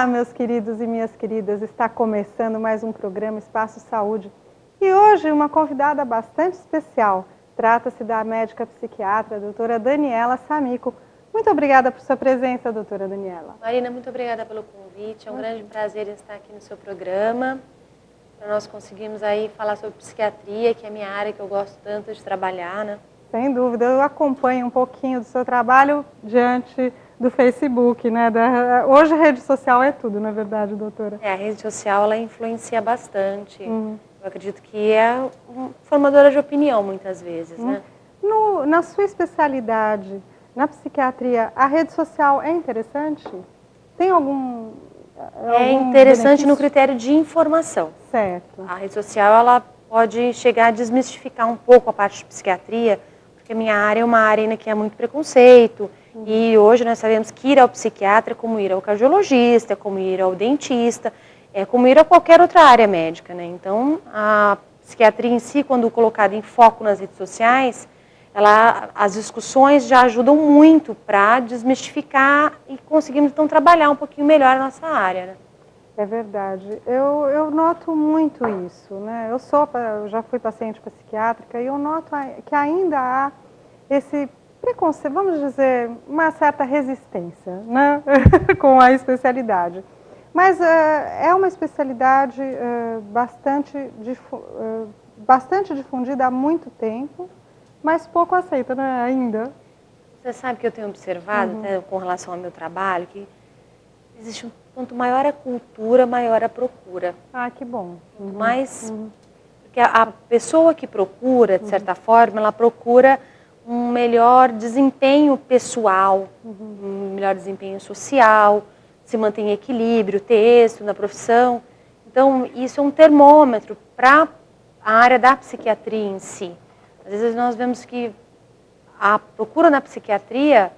Olá, meus queridos e minhas queridas, está começando mais um programa Espaço Saúde e hoje uma convidada bastante especial. Trata-se da médica psiquiatra, doutora Daniela Samico. Muito obrigada por sua presença, doutora Daniela. Marina, muito obrigada pelo convite, é um grande prazer estar aqui no seu programa. Para nós conseguirmos aí falar sobre psiquiatria, que é a minha área que eu gosto tanto de trabalhar, né? Sem dúvida, eu acompanho um pouquinho do seu trabalho diante do Facebook, né? Hoje a rede social é tudo, não é verdade, doutora? A rede social, ela influencia bastante. Eu acredito que é formadora de opinião, muitas vezes, né? Na sua especialidade, na psiquiatria, a rede social é interessante? Tem algum interessante benefício? no critério de informação. Certo. A rede social, ela pode chegar a desmistificar um pouco a parte de psiquiatria, porque a minha área é uma área que é muito preconceito, e hoje nós sabemos que ir ao psiquiatra é como ir ao cardiologista, é como ir ao dentista, é como ir a qualquer outra área médica, né? Então, a psiquiatria em si, quando colocada em foco nas redes sociais, as discussões já ajudam muito para desmistificar e conseguirmos então trabalhar um pouquinho melhor a nossa área, né? É verdade. Eu noto muito isso, né? Eu já fui paciente psiquiátrica e eu noto que ainda há esse preconceito, vamos dizer, uma certa resistência, né? Com a especialidade. Mas é uma especialidade bastante difundida há muito tempo, mas pouco aceita, né? Ainda. Você sabe que eu tenho observado, até com relação ao meu trabalho, que existe quanto maior a cultura, maior a procura. Ah, que bom. Quanto mais... Porque a pessoa que procura, de certa forma, ela procura um melhor desempenho pessoal, um melhor desempenho social, se mantém em equilíbrio, ter êxito na profissão. Então, isso é um termômetro para a área da psiquiatria em si. Às vezes nós vemos que a procura na psiquiatria,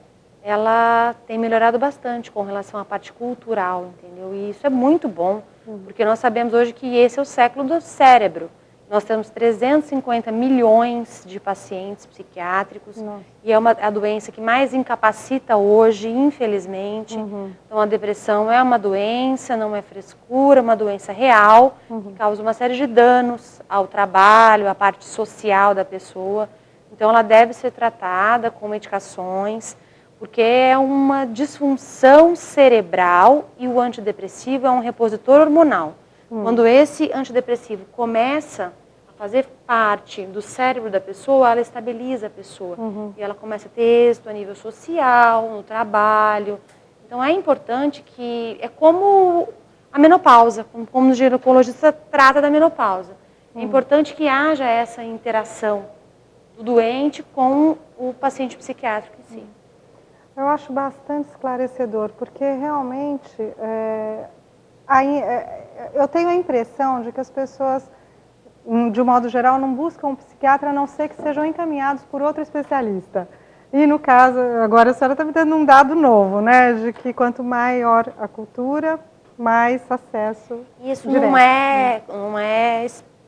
ela tem melhorado bastante com relação à parte cultural, entendeu? E isso é muito bom, porque nós sabemos hoje que esse é o século do cérebro. Nós temos 350 milhões de pacientes psiquiátricos. Nossa. E é a doença que mais incapacita hoje, infelizmente. Então, a depressão é uma doença, não é frescura, é uma doença real, que causa uma série de danos ao trabalho, à parte social da pessoa. Então, ela deve ser tratada com medicações, porque é uma disfunção cerebral e o antidepressivo é um repositor hormonal. Quando esse antidepressivo começa a fazer parte do cérebro da pessoa, ela estabiliza a pessoa. E ela começa a ter êxito a nível social, no trabalho. Então é importante que, é como a menopausa, como o ginecologista trata da menopausa. É importante que haja essa interação do doente com o paciente psiquiátrico em si. Eu acho bastante esclarecedor, porque realmente eu tenho a impressão de que as pessoas, de um modo geral, não buscam um psiquiatra a não ser que sejam encaminhados por outro especialista. E no caso, agora a senhora está me dando um dado novo, né? De que quanto maior a cultura, mais acesso Isso direto. Não é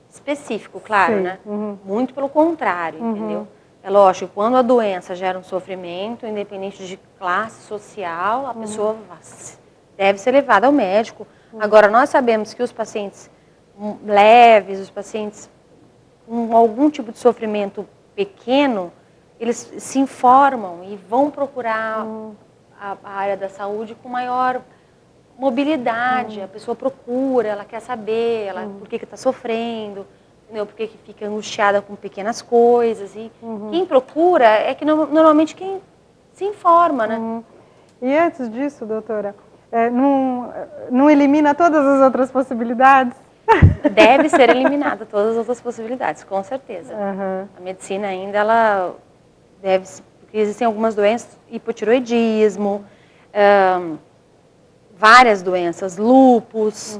específico, claro, Sim. né? Muito pelo contrário, entendeu? É lógico, quando a doença gera um sofrimento, independente de classe social, a pessoa deve ser levada ao médico. Agora, nós sabemos que os pacientes leves, os pacientes com algum tipo de sofrimento pequeno, eles se informam e vão procurar a área da saúde com maior mobilidade. A pessoa procura, ela quer saber por que está sofrendo, entendeu? Por que fica angustiada com pequenas coisas. E quem procura é que normalmente quem se informa, né? E antes disso, doutora, não elimina todas as outras possibilidades? Deve ser eliminada todas as outras possibilidades, com certeza. A medicina ainda, ela deve... Porque existem algumas doenças, hipotiroidismo, várias doenças, lúpus,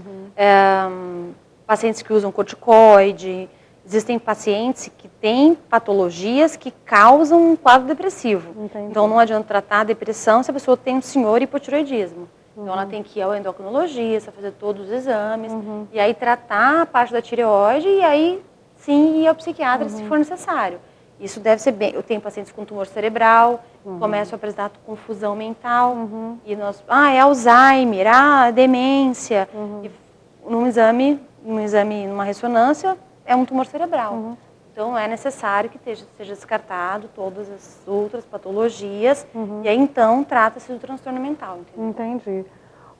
pacientes que usam corticoide. Existem pacientes que têm patologias que causam um quadro depressivo. Entendi. Então, não adianta tratar a depressão se a pessoa tem um senhor hipotiroidismo. Então, ela tem que ir ao endocrinologista, fazer todos os exames, e aí tratar a parte da tireoide, e aí sim ir ao psiquiatra se for necessário. Isso deve ser bem... Eu tenho pacientes com tumor cerebral, começam a apresentar confusão mental, e é Alzheimer, demência, e num exame, numa ressonância, é um tumor cerebral. Então, é necessário que seja descartado todas as outras patologias, e aí, então, trata-se do transtorno mental. Entendeu? Entendi.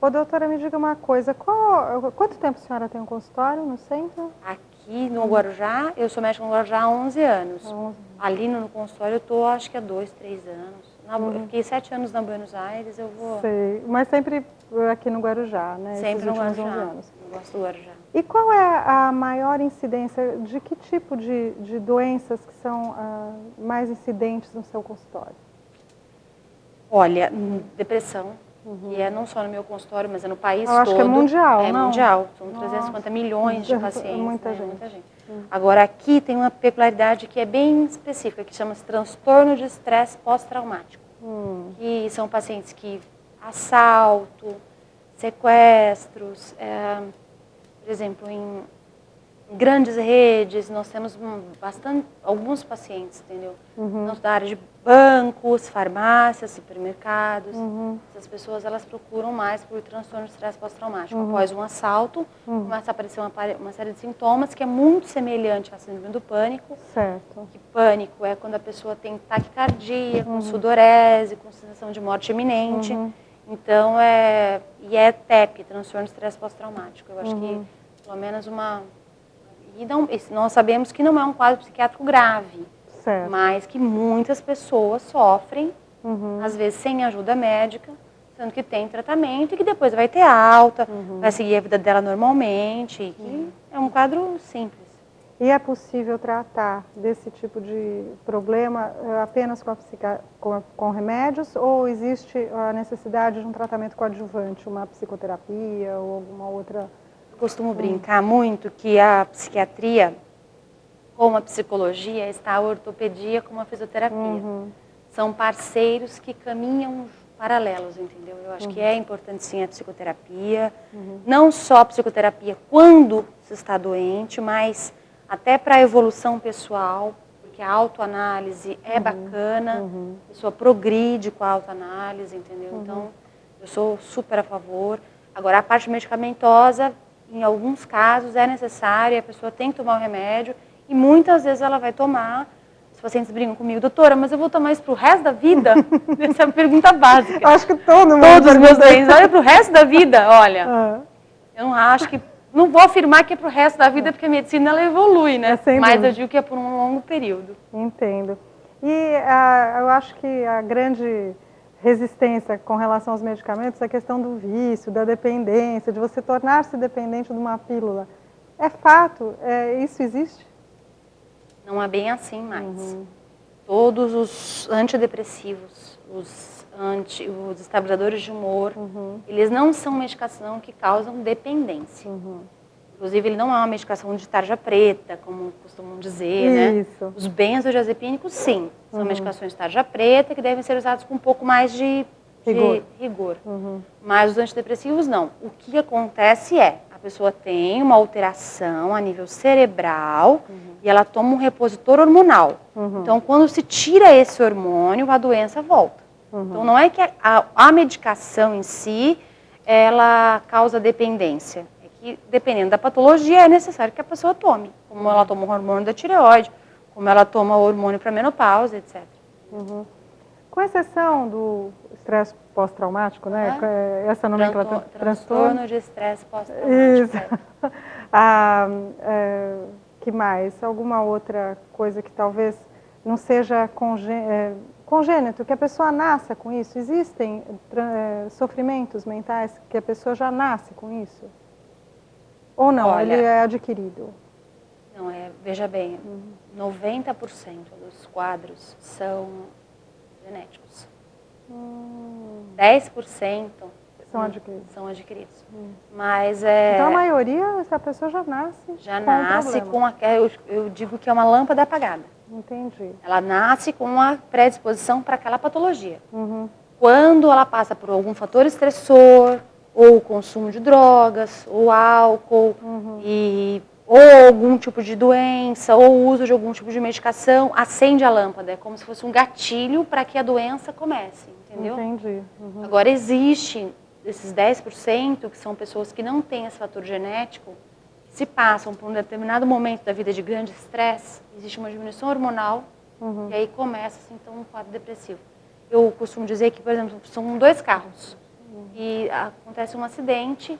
Ô, doutora, me diga uma coisa, quanto tempo a senhora tem um consultório no centro? Aqui no Guarujá, eu sou médica no Guarujá há 11 anos. Ali no consultório eu estou, acho que há 2, 3 anos. Eu fiquei 7 anos na Buenos Aires, eu vou... Sei, mas sempre aqui no Guarujá, né? Sempre no Guarujá, 11 anos. Eu gosto do Guarujá. E qual é a maior incidência, de que tipo de doenças que são mais incidentes no seu consultório? Olha, depressão. E é não só no meu consultório, mas é no país todo. Eu acho que é mundial, É não? mundial. São 350 milhões de pacientes. Muita né? gente. Muita gente. Agora, aqui tem uma peculiaridade que é bem específica, que chama-se transtorno de estresse pós-traumático. Que são pacientes que assalto, sequestros, por exemplo, em grandes redes, nós temos alguns pacientes, entendeu? Da área de bancos, farmácias, supermercados. Essas pessoas, elas procuram mais por transtorno de estresse pós-traumático. Após um assalto, começa a aparecer uma série de sintomas que é muito semelhante à síndrome do pânico. Certo. Que pânico é quando a pessoa tem taquicardia, com sudorese, com sensação de morte iminente. Então, é TEP, transtorno de estresse pós-traumático. Eu acho que, pelo menos nós sabemos que não é um quadro psiquiátrico grave, Certo. mas que muitas pessoas sofrem, às vezes sem ajuda médica, sendo que tem tratamento e que depois vai ter alta, vai seguir a vida dela normalmente, e que é um quadro simples. E é possível tratar desse tipo de problema apenas com remédios, ou existe a necessidade de um tratamento coadjuvante, uma psicoterapia ou alguma outra... Eu costumo brincar muito que a psiquiatria, como a psicologia, está a ortopedia como a fisioterapia. São parceiros que caminham paralelos, entendeu? Eu acho que é importante sim a psicoterapia, não só a psicoterapia quando se está doente, mas até para a evolução pessoal, porque a autoanálise é bacana, a pessoa progride com a autoanálise, entendeu? Então, eu sou super a favor. Agora, a parte medicamentosa, em alguns casos, é necessária, a pessoa tem que tomar o remédio, e muitas vezes ela vai tomar. Os pacientes brincam comigo, doutora, mas eu vou tomar isso para o resto da vida? Essa é a pergunta básica. Acho que todos os meus doentes, olha, para o resto da vida, olha. Eu não acho que... Não vou afirmar que é para o resto da vida, porque a medicina ela evolui, né? Mas eu digo que é por um longo período. Entendo. E eu acho que a grande resistência com relação aos medicamentos é a questão do vício, da dependência, de você tornar-se dependente de uma pílula. É fato? Isso existe? Não é bem assim mais. Todos os antidepressivos, os estabilizadores de humor, eles não são medicação que causam dependência. Inclusive, ele não é uma medicação de tarja preta, como costumam dizer, Isso. né? Os benzodiazepínicos, sim, são medicações de tarja preta que devem ser usados com um pouco mais de rigor. Mas os antidepressivos, não. O que acontece é, a pessoa tem uma alteração a nível cerebral e ela toma um repositor hormonal. Então, quando se tira esse hormônio, a doença volta. Então, não é que a medicação em si, ela causa dependência. É que, dependendo da patologia, é necessário que a pessoa tome. Como ela toma o hormônio da tireoide, como ela toma o hormônio para menopausa, etc. Com exceção do estresse pós-traumático, né? Essa nomenclatura... Transtorno de estresse pós-traumático. Isso. Que mais? Alguma outra coisa que talvez não seja congênito, que a pessoa nasça com isso? Existem sofrimentos mentais que a pessoa já nasce com isso? Ou não? Olha, ele é adquirido? Não, veja bem, 90% dos quadros são genéticos. 10% são adquiridos. Mas então a maioria, essa pessoa já nasce já nasce com eu digo que é uma lâmpada apagada. Entendi. Ela nasce com uma predisposição para aquela patologia. Quando ela passa por algum fator estressor, ou consumo de drogas, ou álcool, e ou algum tipo de doença, ou o uso de algum tipo de medicação, acende a lâmpada. É como se fosse um gatilho para que a doença comece, entendeu? Entendi. Uhum. Agora, existe esses 10% que são pessoas que não têm esse fator genético, que se passam por um determinado momento da vida de grande estresse, existe uma diminuição hormonal, e aí começa, assim, então, um quadro depressivo. Eu costumo dizer que, por exemplo, são 2 carros, e acontece um acidente,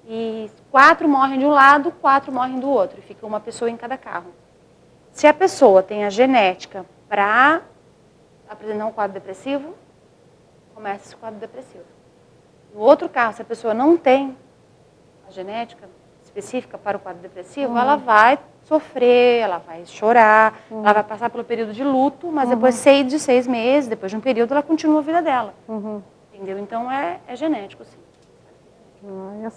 e 4 morrem de um lado, 4 morrem do outro, e fica uma pessoa em cada carro. Se a pessoa tem a genética para apresentar um quadro depressivo, começa esse quadro depressivo. No outro carro, se a pessoa não tem a genética específica para o quadro depressivo, ela vai sofrer, ela vai chorar, ela vai passar pelo período de luto, mas depois de 6 meses, depois de um período, ela continua a vida dela. Entendeu? Então, é genético, sim. A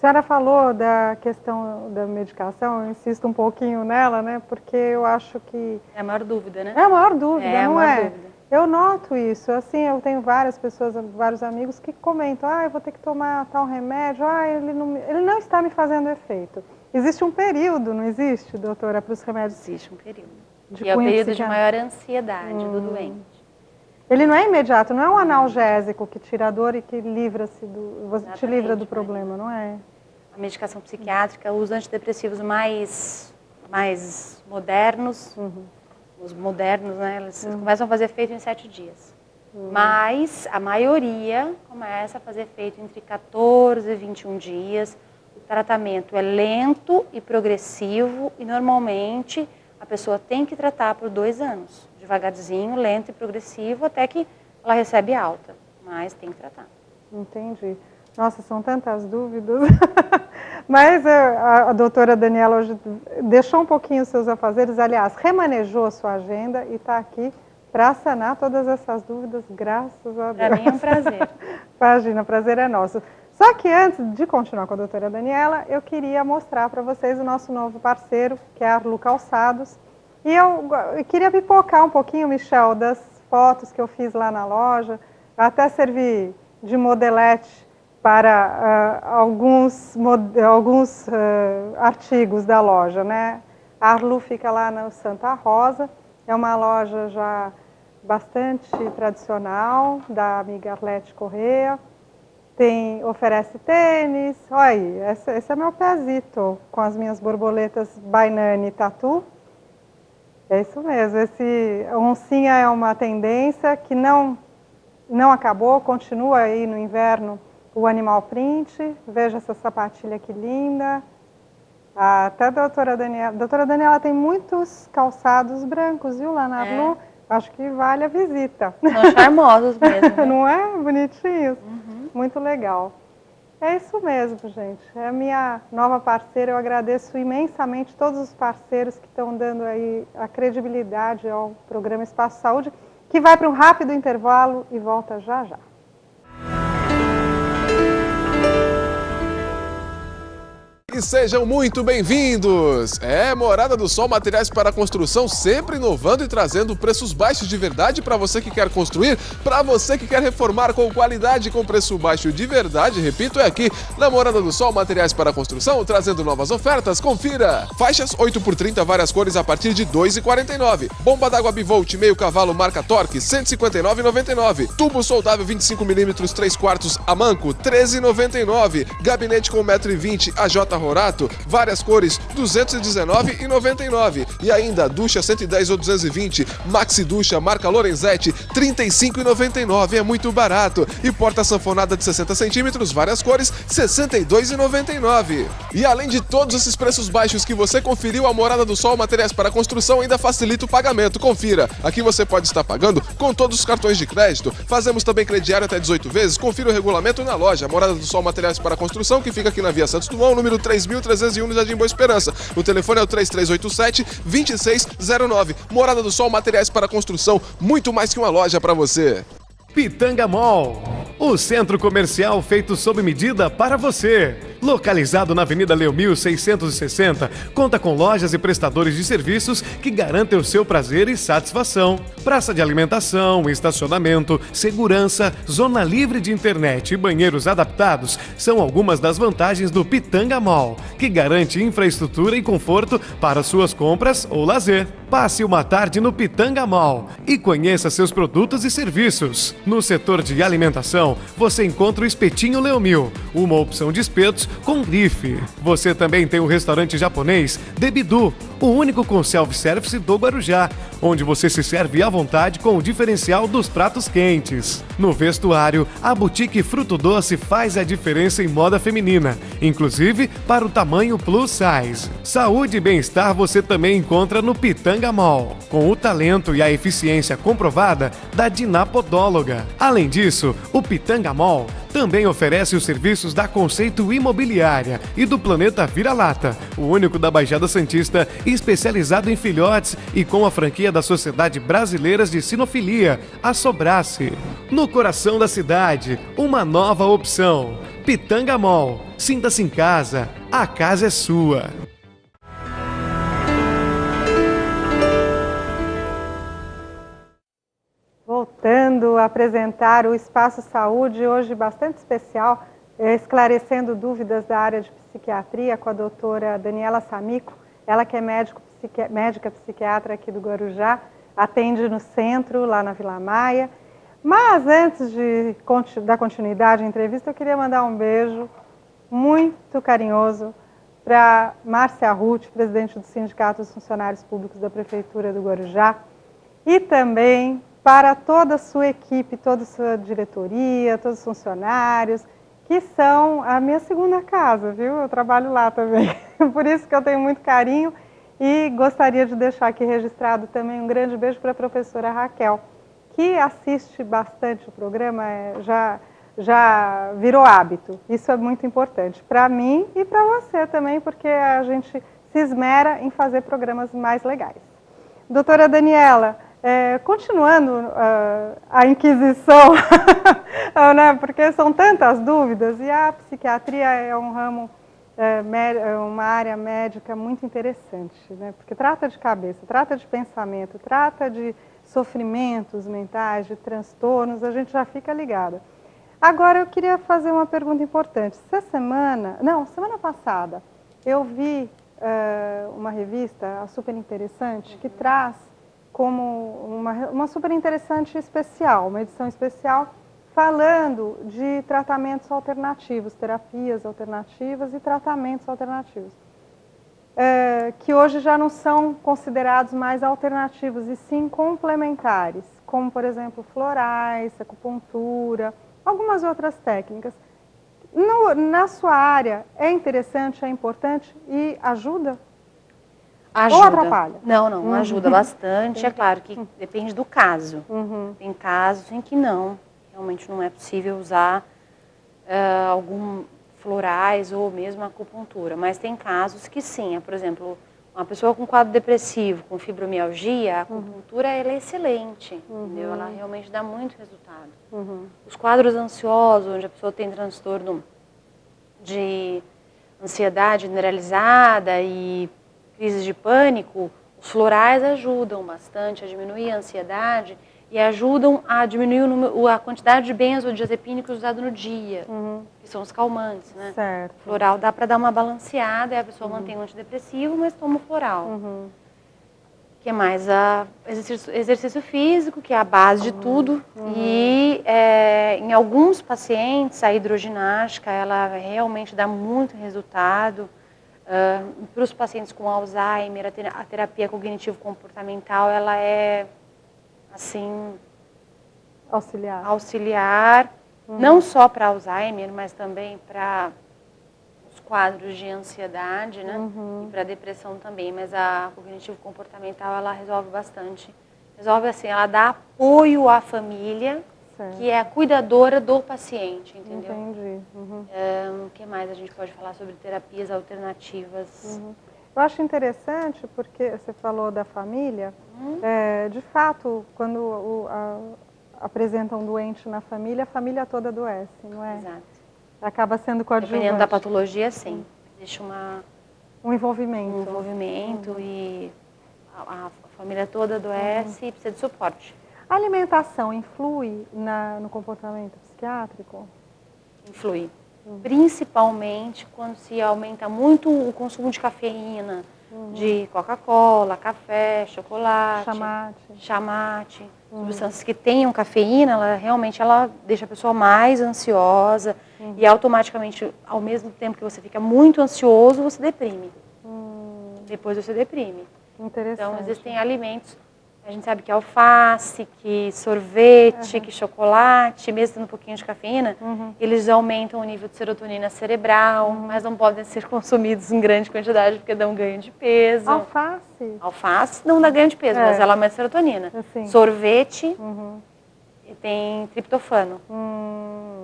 senhora falou da questão da medicação, eu insisto um pouquinho nela, né? Porque eu acho que... É a maior dúvida, né? É a maior dúvida, não é? Dúvida. Eu noto isso, assim, eu tenho várias pessoas, vários amigos que comentam, eu vou ter que tomar tal remédio, ele não está me fazendo efeito. Existe um período, não existe, doutora, para os remédios? Existe um período. E é o período de maior ansiedade do doente. Ele não é imediato, não é um analgésico que tira a dor e que te livra do problema, não é? A medicação psiquiátrica, os antidepressivos mais modernos, os modernos, né, eles começam a fazer efeito em 7 dias. Mas a maioria começa a fazer efeito entre 14 e 21 dias. O tratamento é lento e progressivo e normalmente a pessoa tem que tratar por 2 anos. Devagarzinho, lento e progressivo, até que ela recebe alta. Mas tem que tratar. Entendi. Nossa, são tantas dúvidas. Mas a doutora Daniela hoje deixou um pouquinho os seus afazeres, aliás, remanejou a sua agenda e está aqui para sanar todas essas dúvidas, graças a Deus. Para mim é um prazer. Imagina, o prazer é nosso. Só que antes de continuar com a doutora Daniela, eu queria mostrar para vocês o nosso novo parceiro, que é a Arlu Calçados. E eu queria pipocar um pouquinho, Michel, das fotos que eu fiz lá na loja, até servi de modelete para alguns artigos da loja, né? A Arlu fica lá no Santa Rosa, é uma loja já bastante tradicional, da amiga Arlete Correia. Oferece tênis, olha aí, esse é meu pezito, com as minhas borboletas Bainani Tatu. É isso mesmo, esse oncinha é uma tendência que não acabou, continua aí no inverno o animal print. Veja essa sapatilha que linda. Até a doutora Daniela tem muitos calçados brancos, viu, lá na Arlu? Acho que vale a visita. São charmosos mesmo. Né? Não é? Bonitinhos. Muito legal. É isso mesmo, gente. É a minha nova parceira. Eu agradeço imensamente todos os parceiros que estão dando aí a credibilidade ao programa Espaço Saúde, que vai para um rápido intervalo e volta já já. E sejam muito bem-vindos! Morada do Sol Materiais para Construção, sempre inovando e trazendo preços baixos de verdade para você que quer construir, para você que quer reformar com qualidade, com preço baixo de verdade. Repito, é aqui na Morada do Sol Materiais para Construção, trazendo novas ofertas. Confira! Faixas 8x30, várias cores a partir de R$ 2,49. Bomba d'água Bivolt, meio cavalo, marca Torque, R$ 159,99. Tubo soldável 25mm 3/4 a manco, R$ 13,99. Gabinete com 1,20 m, AJ Rorato, várias cores, R$ 219,99. E ainda ducha 110 ou 220, Maxi Ducha, marca Lorenzetti, R$ 35,99, é muito barato. E porta sanfonada de 60 centímetros, várias cores, R$ 62,99. E além de todos esses preços baixos que você conferiu, a Morada do Sol Materiais para Construção ainda facilita o pagamento. Confira, aqui você pode estar pagando com todos os cartões de crédito. Fazemos também crediário até 18 vezes. Confira o regulamento na loja Morada do Sol Materiais para Construção, que fica aqui na Via Santos Dumont, número 3.301, no Jardim Boa Esperança. O telefone é o 3387-2609. Morada do Sol Materiais para Construção, muito mais que uma loja para você. Pitanga Mall, o centro comercial feito sob medida para você. Localizado na Avenida Leomil 660, conta com lojas e prestadores de serviços que garantem o seu prazer e satisfação. Praça de alimentação, estacionamento, segurança, zona livre de internet e banheiros adaptados são algumas das vantagens do Pitanga Mall, que garante infraestrutura e conforto para suas compras ou lazer. Passe uma tarde no Pitanga Mall e conheça seus produtos e serviços. No setor de alimentação, você encontra o Espetinho Leomil, uma opção de espetos com grife. Você também tem o restaurante japonês Debidu, o único com self-service do Guarujá, onde você se serve à vontade com o diferencial dos pratos quentes. No vestuário, a boutique Fruto Doce faz a diferença em moda feminina, inclusive para o tamanho plus size. Saúde e bem-estar você também encontra no Pitanga Mall, com o talento e a eficiência comprovada da Dinapodóloga. Além disso, o Pitanga Mall também oferece os serviços da Conceito Imobiliária e do Planeta Vira-Lata, o único da Baixada Santista especializado em filhotes e com a franquia da Sociedade Brasileira de Sinofilia, a Sobrace. No coração da cidade, uma nova opção. Pitanga Mall. Sinta-se em casa. A casa é sua. Voltando a apresentar o Espaço Saúde, hoje bastante especial, esclarecendo dúvidas da área de psiquiatria com a doutora Daniela Samico, ela que é médica psiquiatra aqui do Guarujá, atende no centro, lá na Vila Maia. Mas antes de dar continuidade à entrevista, eu queria mandar um beijo muito carinhoso para Márcia Ruth, presidente do Sindicato dos Funcionários Públicos da Prefeitura do Guarujá, e também para toda a sua equipe, toda a sua diretoria, todos os funcionários, que são a minha segunda casa, viu? Eu trabalho lá também, por isso que eu tenho muito carinho e gostaria de deixar aqui registrado também um grande beijo para a professora Raquel, que assiste bastante o programa, já virou hábito. Isso é muito importante para mim e para você também, porque a gente se esmera em fazer programas mais legais. Doutora Daniela, continuando a inquisição, né, porque são tantas dúvidas e a psiquiatria é um ramo, uma área médica muito interessante, né, porque trata de cabeça, trata de pensamento, trata de sofrimentos mentais, de transtornos, a gente já fica ligada. Agora eu queria fazer uma pergunta importante. Semana passada, eu vi uma revista super interessante que traz como uma super interessante especial, uma edição especial, falando de tratamentos alternativos, terapias alternativas e tratamentos alternativos, que hoje já não são considerados mais alternativos, e sim complementares, como, por exemplo, florais, acupuntura, algumas outras técnicas. Na sua área, é interessante, é importante e ajuda? Ajuda. Ou atrapalha? Não, ajuda bastante. É claro que depende do caso. Tem casos em que realmente não é possível usar algum florais ou mesmo acupuntura, mas tem casos que sim. Por exemplo, uma pessoa com quadro depressivo, com fibromialgia, a acupuntura ela é excelente, entendeu? Ela realmente dá muito resultado. Os quadros ansiosos, onde a pessoa tem transtorno de ansiedade generalizada e crises de pânico, os florais ajudam bastante a diminuir a ansiedade e ajudam a diminuir a quantidade de benzodiazepínicos usados no dia, que são os calmantes, né? Certo. O floral dá para dar uma balanceada, e a pessoa mantém o antidepressivo, mas toma o floral. O que mais? Exercício físico, que é a base de tudo. E em alguns pacientes, a hidroginástica, ela realmente dá muito resultado. Para os pacientes com Alzheimer, a terapia cognitivo-comportamental, ela é, assim, auxiliar não só para Alzheimer, mas também para os quadros de ansiedade, né? E para depressão também, mas a cognitivo-comportamental, ela resolve bastante. Resolve assim, ela dá apoio à família, que é a cuidadora do paciente, entendeu? Entendi. O que mais a gente pode falar sobre terapias alternativas? Eu acho interessante porque você falou da família. De fato, quando apresenta um doente na família, a família toda adoece, não é? Exato. Acaba sendo coadjuvante. Dependendo da patologia, sim. Existe um envolvimento. E a família toda adoece e precisa de suporte. A alimentação influi no comportamento psiquiátrico? Influi. Principalmente quando se aumenta muito o consumo de cafeína, de Coca-Cola, café, chocolate, chamate, substâncias que tenham cafeína, ela deixa a pessoa mais ansiosa e automaticamente, ao mesmo tempo que você fica muito ansioso, você deprime. Depois você deprime. Interessante. Então, existem alimentos, a gente sabe que alface, que sorvete, que chocolate, mesmo tendo um pouquinho de cafeína, eles aumentam o nível de serotonina cerebral, mas não podem ser consumidos em grande quantidade porque dão ganho de peso. Alface? Alface não dá ganho de peso, mas ela aumenta a serotonina. Assim. Sorvete tem triptofano.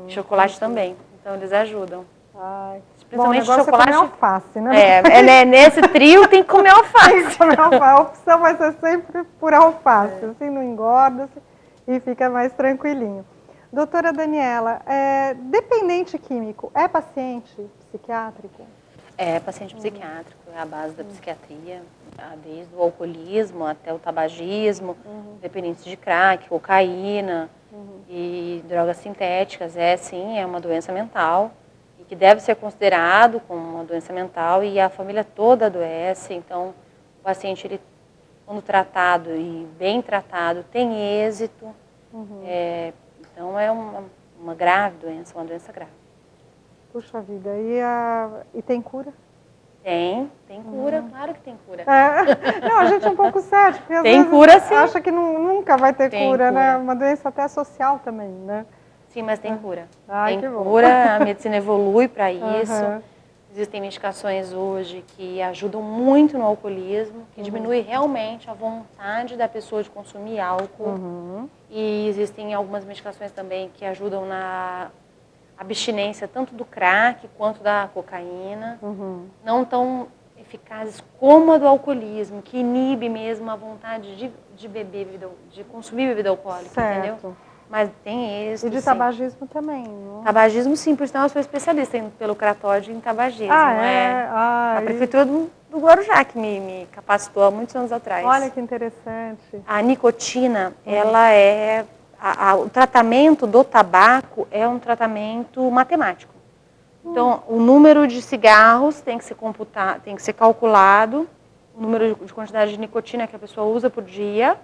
Chocolate também. Então, eles ajudam. Ai. Principalmente Bom, o chocolate. É comer alface, né? Nesse trio tem que comer alface. Tem que comer alface. A opção vai ser sempre por alface, assim não engorda e fica mais tranquilinho. Doutora Daniela, dependente químico é paciente psiquiátrico? É paciente psiquiátrico, é a base da psiquiatria, desde o alcoolismo até o tabagismo, dependentes de crack, cocaína e drogas sintéticas. Sim, é uma doença mental. Que deve ser considerado como uma doença mental e a família toda adoece. Então, o paciente, ele, quando tratado e bem tratado, tem êxito. Então, é uma grave doença, uma doença grave. Puxa vida, e tem cura? Tem cura, claro que tem cura. Não, a gente é um pouco cético, porque às tem vezes cura, sim. acha que nunca vai ter cura, né? Uma doença até social também, né? Sim, mas tem cura. Ai, tem cura, a medicina evolui para isso. Existem medicações hoje que ajudam muito no alcoolismo, que diminui realmente a vontade da pessoa de consumir álcool. E existem algumas medicações também que ajudam na abstinência tanto do crack quanto da cocaína. Não tão eficazes como a do alcoolismo, que inibe mesmo a vontade de beber, de consumir bebida alcoólica, entendeu? Mas tem êxito. E de tabagismo também, não? Tabagismo, sim, por sinal eu sou especialista pelo Cratóide em tabagismo. A prefeitura do Guarujá que me capacitou há muitos anos atrás. Olha que interessante. A nicotina, ela o tratamento do tabaco é um tratamento matemático. Então, o número de cigarros tem que ser calculado, o número de quantidade de nicotina que a pessoa usa por dia,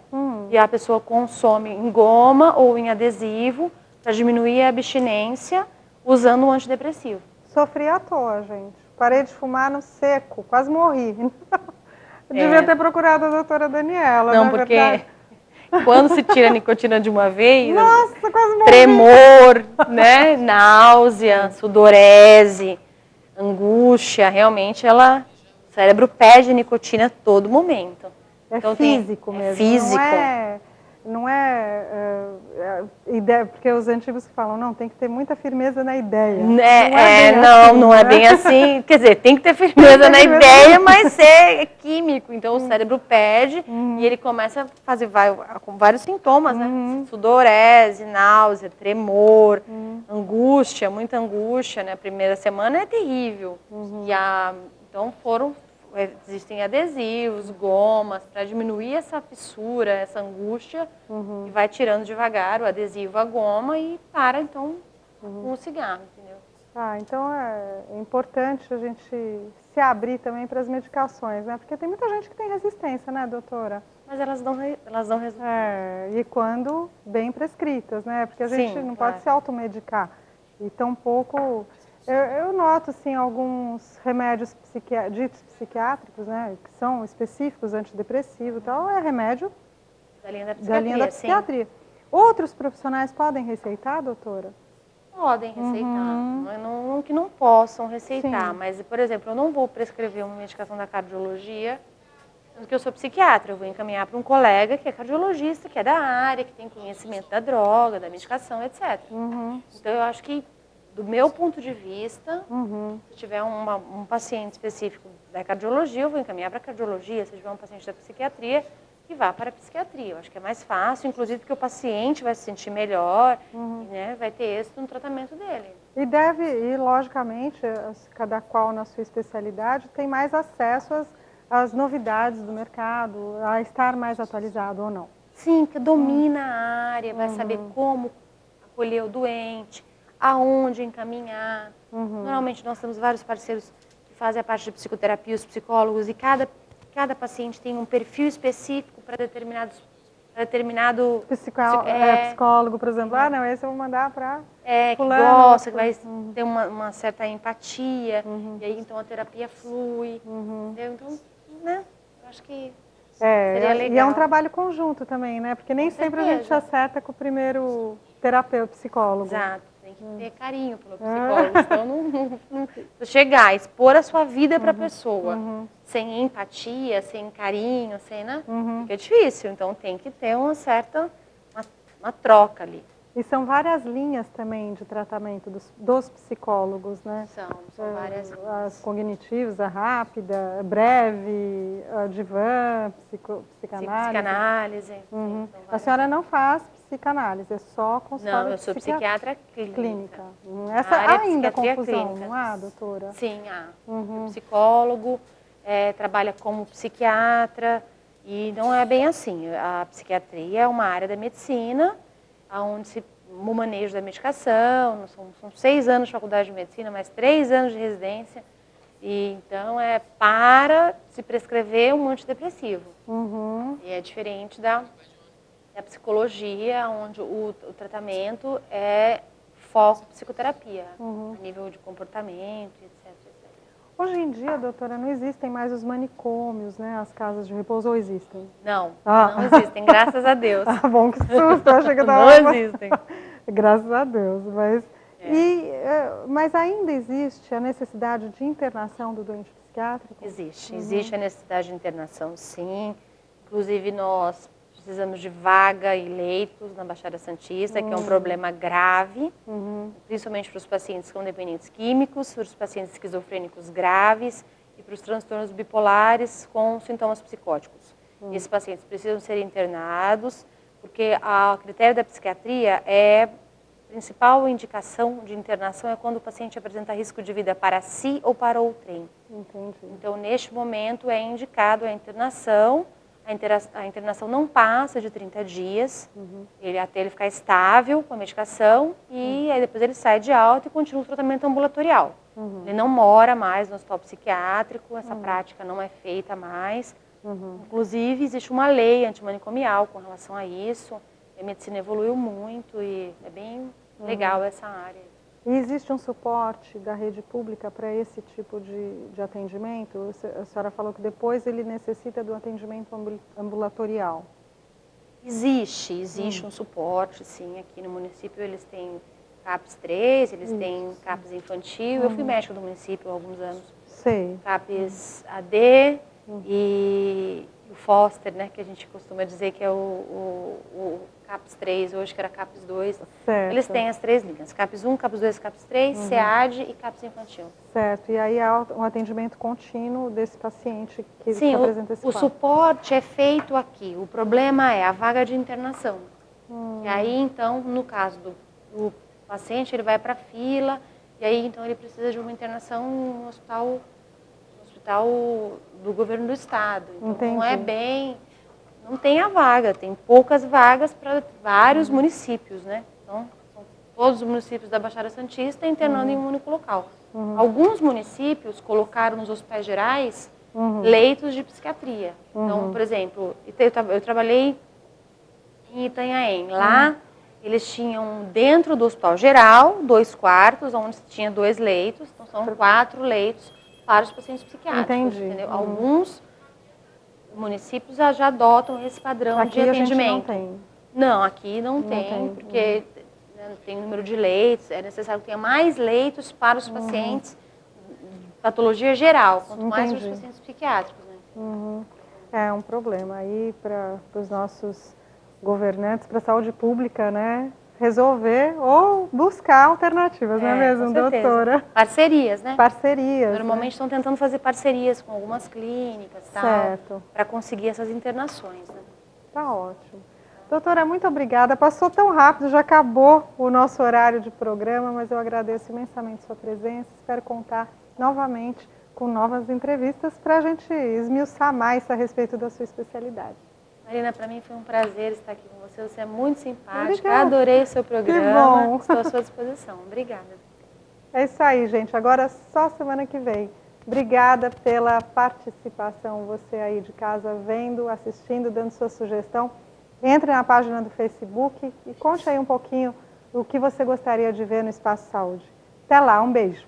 e a pessoa consome em goma ou em adesivo para diminuir a abstinência usando um antidepressivo. Sofri à toa, gente. Parei de fumar no seco, quase morri. Devia ter procurado a doutora Daniela. Não, porque quando se tira a nicotina de uma vez, nossa, quase morri. Tremor, né? Náusea, sudorese, angústia, realmente o cérebro pede nicotina a todo momento. Então, físico mesmo. Físico. Não é ideia, porque os antigos falam, não, tem que ter muita firmeza na ideia. Não é bem assim. Quer dizer, tem que ter firmeza na ideia, mas é químico. Então, o cérebro pede e ele começa a fazer com vários sintomas, né? Sudorese, náusea, tremor, angústia, muita angústia, né? A primeira semana é terrível. Então, existem adesivos, gomas, para diminuir essa fissura, essa angústia, e vai tirando devagar o adesivo, a goma e para, então, com o cigarro, entendeu? Então é importante a gente se abrir também para as medicações, né? Porque tem muita gente que tem resistência, né, doutora? Mas elas dão resultado. E quando bem prescritas, né? Porque a gente não pode se automedicar. E tampouco... Eu noto, assim, alguns remédios ditos psiquiátricos, né, que são específicos, antidepressivos e tal, é remédio da linha da psiquiatria. Outros profissionais podem receitar, doutora? Podem receitar, não que não possam receitar, mas, por exemplo, eu não vou prescrever uma medicação da cardiologia, porque eu sou psiquiatra, eu vou encaminhar para um colega que é cardiologista, que é da área, que tem conhecimento da droga, da medicação, etc. Então, eu acho que, do meu ponto de vista, se tiver um paciente específico da cardiologia, eu vou encaminhar para a cardiologia. Se tiver um paciente da psiquiatria, que vá para a psiquiatria. Eu acho que é mais fácil, inclusive porque o paciente vai se sentir melhor, né, vai ter êxito no tratamento dele. E logicamente, cada qual na sua especialidade tem mais acesso às novidades do mercado, a estar mais atualizado ou não. Sim, que domina a área, vai saber como acolher o doente, aonde encaminhar. Normalmente nós temos vários parceiros que fazem a parte de psicoterapia, os psicólogos, e cada paciente tem um perfil específico para determinado psicólogo, por exemplo. Ah, não, esse eu vou mandar para que gosta, que vai ter uma certa empatia, e aí então a terapia flui. Entendeu? Então, né, eu acho que seria legal. E é um trabalho conjunto também, né? Porque nem sempre a gente acerta com o primeiro terapeuta, psicólogo. Exato, tem que ter carinho pelo psicólogo, senão não chegar, expor a sua vida para a pessoa, sem empatia, sem carinho, sem, né? Fica difícil, então tem que ter uma certa, uma troca ali. E são várias linhas também de tratamento dos psicólogos, né? São várias linhas. As cognitivas, a rápida, a breve, a divã, psicanálise. A senhora não faz psicanálise, é só consultório. Não, eu sou psiquiatra clínica. Essa ainda é confusão, não há, doutora? Sim, há. O psicólogo trabalha como psiquiatra e não é bem assim. A psiquiatria é uma área da medicina onde o manejo da medicação, são 6 anos de faculdade de medicina, mais 3 anos de residência, e então é para se prescrever um antidepressivo. E é diferente da psicologia, onde o tratamento é foco psicoterapia, a nível de comportamento, etc. Hoje em dia, doutora, não existem mais os manicômios, né? As casas de repouso, ou existem? Não, não existem, graças a Deus. Ah, bom, que susto, eu achei que tava... Não existem. Graças a Deus, mas ainda existe a necessidade de internação do doente psiquiátrico? Existe a necessidade de internação, sim. Inclusive, nós precisamos de vaga e leitos na Baixada Santista, que é um problema grave, principalmente para os pacientes com dependentes químicos, para os pacientes esquizofrênicos graves e para os transtornos bipolares com sintomas psicóticos. Esses pacientes precisam ser internados, porque a critério da psiquiatria a principal indicação de internação é quando o paciente apresenta risco de vida para si ou para outrem. Entendi. Então, neste momento, é indicado a internação. A internação não passa de 30 dias, até ele ficar estável com a medicação, e aí depois ele sai de alta e continua o tratamento ambulatorial. Ele não mora mais no hospital psiquiátrico, essa prática não é feita mais. Inclusive, existe uma lei antimanicomial com relação a isso. A medicina evoluiu muito e é bem legal essa área. E existe um suporte da rede pública para esse tipo de atendimento? A senhora falou que depois ele necessita do atendimento ambulatorial. Existe um suporte, sim. Aqui no município eles têm CAPS 3, eles têm CAPS infantil. Eu fui médica do município há alguns anos. Sei. CAPS AD e o Foster, né, que a gente costuma dizer que é o CAPS 3, hoje que era CAPS 2. Certo. Eles têm as 3 linhas, CAPS 1, CAPS 2, CAPS 3, SEAD e CAPS infantil. Certo, e aí há um atendimento contínuo desse paciente que Sim, apresenta esse quadro. O suporte é feito aqui, o problema é a vaga de internação. E aí, então, no caso do paciente, ele vai para a fila, e aí, então, ele precisa de uma internação no hospital do governo do estado. Então, Entendi. não é bem... Não tem a vaga, tem poucas vagas para vários municípios, né? Então, são todos os municípios da Baixada Santista internando em um único local. Alguns municípios colocaram nos hospitais gerais leitos de psiquiatria. Então, por exemplo, eu trabalhei em Itanhaém. Lá, eles tinham dentro do hospital geral 2 quartos, onde tinha 2 leitos. Então, são 4 leitos para os pacientes psiquiátricos. Entendi. Entendeu? Alguns municípios já adotam esse padrão Aqui de atendimento. A gente não tem. Não, aqui não tem, porque não tem número de leitos, é necessário que tenha mais leitos para os pacientes, patologia geral, quanto mais para os pacientes psiquiátricos. Né? É um problema aí para os nossos governantes, para a saúde pública, né? Resolver ou buscar alternativas, não é mesmo, doutora? Parcerias, né? Parcerias. Normalmente estão tentando fazer parcerias com algumas clínicas, tal, para conseguir essas internações, né? Tá ótimo. Doutora, muito obrigada. Passou tão rápido, já acabou o nosso horário de programa, mas eu agradeço imensamente sua presença. Espero contar novamente com novas entrevistas para a gente esmiuçar mais a respeito da sua especialidade. Marina, para mim foi um prazer estar aqui com você. Você é muito simpática. Obrigada. Adorei o seu programa. Que bom. Estou à sua disposição. Obrigada. É isso aí, gente. Agora só semana que vem. Obrigada pela participação. Você aí de casa vendo, assistindo, dando sua sugestão. Entre na página do Facebook e conte aí um pouquinho o que você gostaria de ver no Espaço Saúde. Até lá, um beijo.